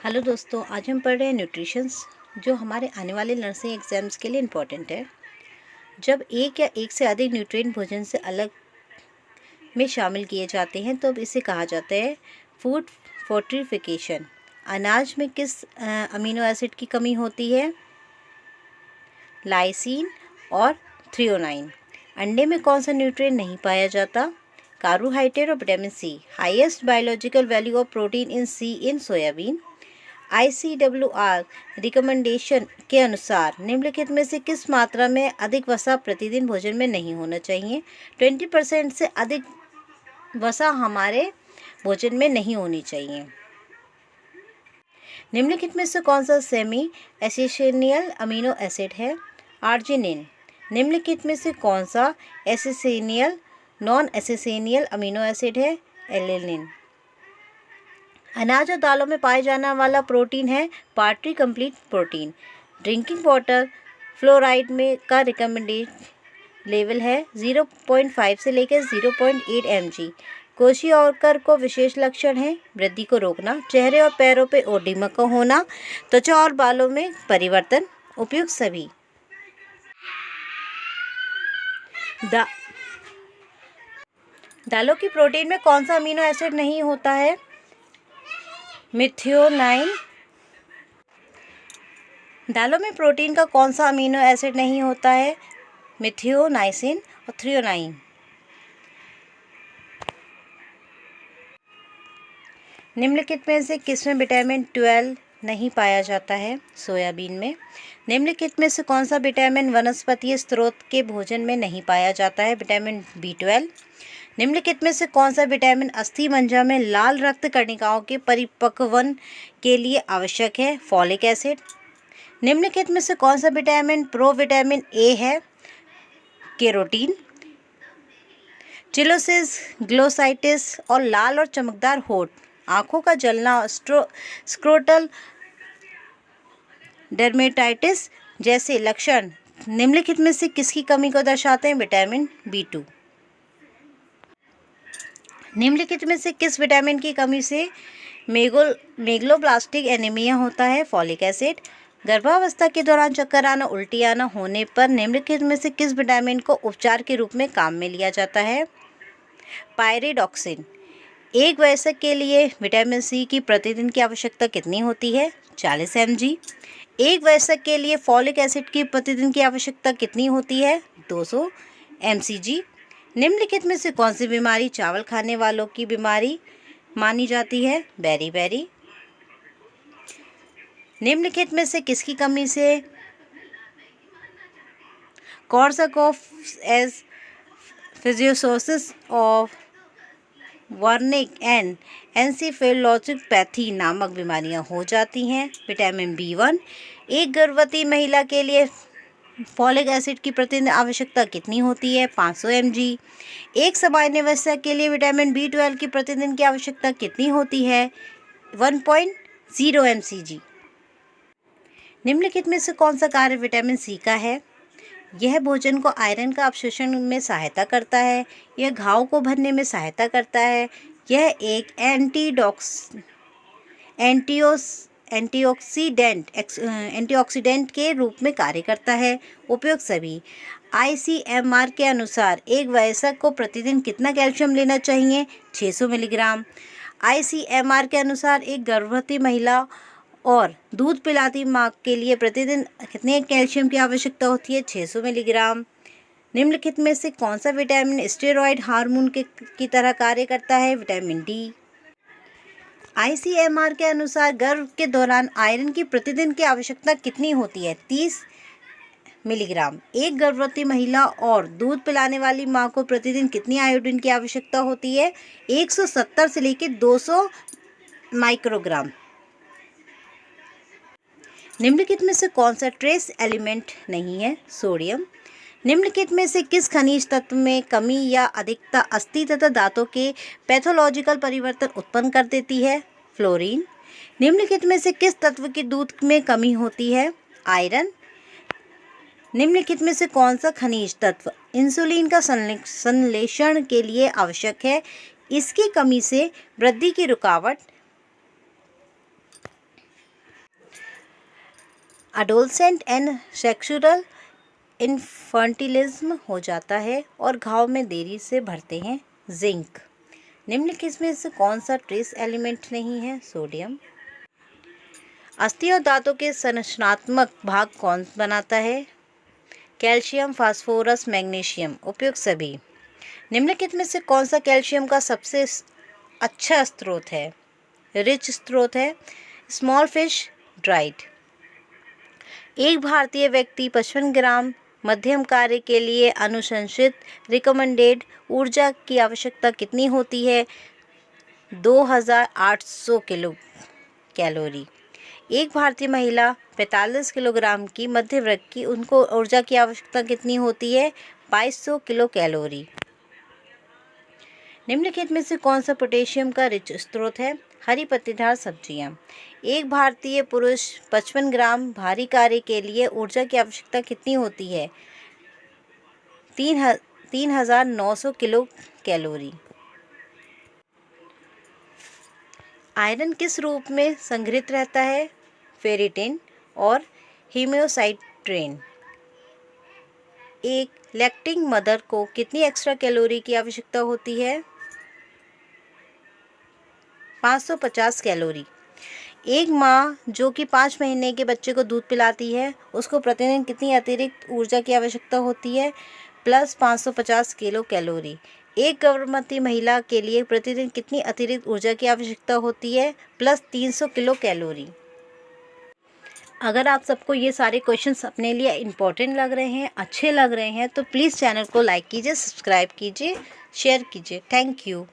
Hello दोस्तों, आज हम पढ़ रहे हैं न्यूट्रिशंस, जो हमारे आने वाले नर्सिंग एग्ज़ाम्स के लिए इम्पॉर्टेंट है। जब एक या एक से अधिक न्यूट्रिएंट भोजन से अलग में शामिल किए जाते हैं तो अब इसे कहा जाता है फूड फोर्टिफिकेशन। अनाज में किस अमीनो एसिड की कमी होती है? लाइसिन और थ्रियोनाइन। अंडे में कौन सा न्यूट्रिएंट नहीं पाया जाता? कार्बोहाइड्रेट और vitamin C. Highest biological value of protein in see in soybean. ICWR recommendation के अनुसार निम्नलिखित में से किस मात्रा में अधिक वसा प्रतिदिन भोजन में नहीं होना चाहिए? 20% से अधिक वसा हमारे भोजन में नहीं होनी चाहिए। निम्नलिखित में से कौन सा सेमी एसेंशियल अमीनो एसिड है? आर्जिनिन। निम्नलिखित में से कौन सा essential non essential amino acid है? एलेनिन। अनाज और दालों में पाए जाने वाला प्रोटीन है partially complete protein. Drinking water fluoride में का रिकमेंडेड लेवल है 0.5 से लेकर 0.8 mg। क्वेशियोकर को विशेष लक्षण है वृद्धि को रोकना, चेहरे और पैरों पे ओडिमा का होना, त्वचा और बालों में परिवर्तन। उपयुक्त सभी दालों की प्रोटीन में कौन सा अमीनो एसिड नहीं होता है? मिथियोनाइन। दालों में प्रोटीन का कौन सा अमीनो एसिड नहीं होता है? मिथियोनाइसिन और थ्रियोनाइन। निम्नलिखित में से किसमें विटामिन 12 नहीं पाया जाता है? सोयाबीन में। निम्नलिखित में से कौन सा विटामिन वनस्पतीय स्रोत के भोजन में नहीं पाया जाता है? Vitamin B12। निम्नलिखित में से कौन सा विटामिन अस्थि मज्जा में लाल रक्त कणिकाओं के परिपक्वन के लिए आवश्यक है? Folic acid. निम्नलिखित में से कौन सा विटामिन प्रोविटामिन ए है? केरोटीन। चिलोसिस, ग्लोसाइटिस और लाल और चमकदार होठ, आंखों का जलना, स्क्रोटल डर्मेटाइटिस जैसे लक्षण निम्नलिखित में से किसकी कमी को दर्शाते हैं? Vitamin B2। निम्नलिखित में से किस विटामिन की कमी से मेगलोब्लास्टिक एनीमिया होता है? Folic acid. गर्भावस्था के दौरान चक्कर आना, उल्टी आना होने पर निम्नलिखित में से किस विटामिन को उपचार के रूप में काम में लिया जाता है? पायरिडॉक्सिन। एक वयस्क के लिए विटामिन सी की प्रतिदिन की आवश्यकता कितनी होती है? 40 mg। एक वयस्क के लिए फॉलिक एसिड की प्रतिदिन की आवश्यकता कितनी होती है? 200 mcg। निम्नलिखित में से कौन सी बीमारी चावल खाने वालों की बीमारी मानी जाती है? बेरी। निम्नलिखित में से किसकी कमी से Korsakoff as psychosis of Wernicke and encephalopathy नामक बीमारियां हो जाती हैं? Vitamin B1। एक गर्भवती महिला के लिए फॉलिक एसिड की प्रतिदिन आवश्यकता कितनी होती है? 500 mg। एक सामान्य वयस्क के लिए विटामिन B12 की प्रतिदिन की आवश्यकता कितनी होती है? 1.0 mcg। निम्नलिखित में से कौन सा कार्य विटामिन सी का है? यह भोजन को आयरन का अवशोषण में सहायता करता है, यह घाव को भरने में सहायता करता है, यह एक एंटीऑक्सीडेंट के रूप में कार्य करता है। उपयुक्त सभी ICMR के अनुसार एक वयस्क को प्रतिदिन कितना कैल्शियम लेना चाहिए? 600 मिलीग्राम। ICMR के अनुसार एक गर्भवती महिला और दूध पिलाती माँ के लिए प्रतिदिन कितने कैल्शियम की आवश्यकता होती है? 600 मिलीग्राम। निम्नलिखित में से कौन सा विटामिन स्टेरॉयड हार्मोन की तरह कार्य करता है? Vitamin D। ICMR के अनुसार गर्भ के दौरान आयरन की प्रतिदिन की आवश्यकता कितनी होती है? 30 मिलीग्राम। एक गर्भवती महिला और दूध पिलाने वाली माँ को प्रतिदिन कितनी आयोडीन की आवश्यकता होती है? 170 से लेकर 200 माइक्रोग्राम। निम्नलिखित में से कौन सा ट्रेस एलिमेंट नहीं है? सोडियम। निम्नलिखित में से किस खनिज तत्व में कमी या अधिकता अस्थि तथा दांतों के पैथोलॉजिकल परिवर्तन उत्पन्न कर देती है? फ्लोरीन। निम्नलिखित में से किस तत्व की दूध में कमी होती है? आयरन। निम्नलिखित में से कौन सा खनिज तत्व इंसुलिन का संश्लेषण के लिए आवश्यक है? इसकी कमी से वृद्धि की रुकावट अडोलसेंट एंड सेक्सुअल इन्फर्टिलिज्म हो जाता है और घाव में देरी से भरते हैं। जिंक। निम्नलिखित में से कौन सा ट्रेस एलिमेंट नहीं है? सोडियम। अस्थि और दांतों के संरचनात्मक भाग कौन बनाता है? Calcium, phosphorus, magnesium. उपयुक्त सभी। निम्नलिखित में से कौन सा कैल्शियम का सबसे अच्छा स्रोत है? रिच स्रोत है। Small fish, dried. एक भारतीय व्यक्ति 55 ग्राम मध्यम कार्य के लिए अनुशंसित रिकमेंडेड ऊर्जा की आवश्यकता कितनी होती है? 2800 किलो कैलोरी। एक भारतीय महिला 45 किलोग्राम की मध्य वर्ग की, उनको ऊर्जा की आवश्यकता कितनी होती है? 2200 किलो कैलोरी। निम्नलिखित में से कौन सा पोटेशियम का रिच स्रोत है? हरी पत्तेदार सब्जियां। एक भारतीय पुरुष 55 ग्राम भारी कार्य के लिए ऊर्जा की आवश्यकता कितनी होती है? 3900 किलो कैलोरी। आयरन किस रूप में संग्रहित रहता है? फेरिटिन और हीमियोसाइट्रेन। एक लैक्टिंग मदर को कितनी एक्स्ट्रा कैलोरी की आवश्यकता होती है? 550 कैलोरी। एक माँ जो कि 5 महीने के बच्चे को दूध पिलाती है, उसको प्रतिदिन कितनी अतिरिक्त ऊर्जा की आवश्यकता होती है? Plus 550 kilo calorie. एक गर्भवती महिला के लिए प्रतिदिन कितनी अतिरिक्त ऊर्जा की आवश्यकता होती है? Plus 300 kilo calorie. अगर आप सबको ये सारे क्वेश्चंस अपने लिए इम्पोर्टेंट लग रहे हैं, अच्छे लग रहे हैं, तो प्लीज़ चैनल को लाइक कीजिए, सब्सक्राइब कीजिए, शेयर कीजिए। Thank you.